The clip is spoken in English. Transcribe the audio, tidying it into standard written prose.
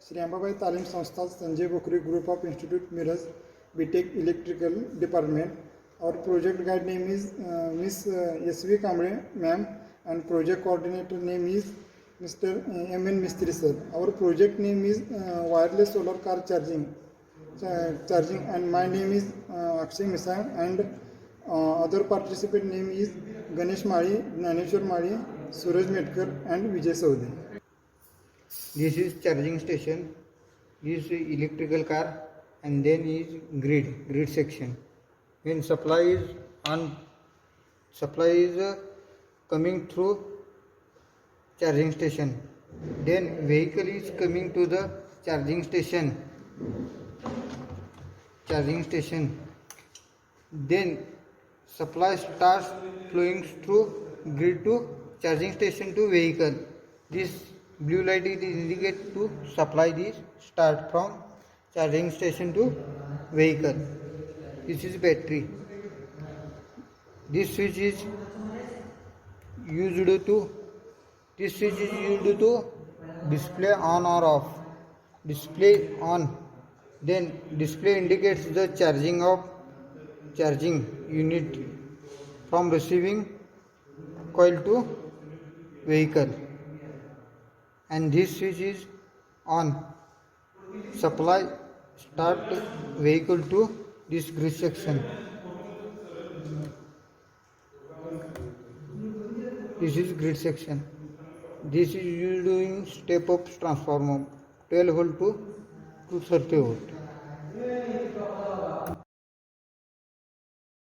श्री अंबाबाई तालीम संस्था, Sanjay Bokre Group of Institute, Miraj, BTech Electrical Department. Our project guide name is Miss S.V. Kamble ma'am, and project coordinator name is Mr. M.N. Mistry sir. Our project name is wireless solar car charging, and my name is Akshay Misal, and other participant name is Ganesh Mali, Gnaneshwar Mali, Suraj Metkar, and Vijay Saudhe. This is charging station, this is electrical car, and then is grid section. When supply is on, supply is coming through charging station, then vehicle is coming to the charging station, then supply starts flowing through grid to charging station to vehicle. This blue light is indicate to supply this start from charging station to vehicle. This is battery. This switch is used to display on or off. Display on, then display indicates the charging unit from receiving coil to vehicle, and this switch is on. Supply start vehicle to this grid section. This is grid section. This is used in step up transformer 12 volt to 230 volt.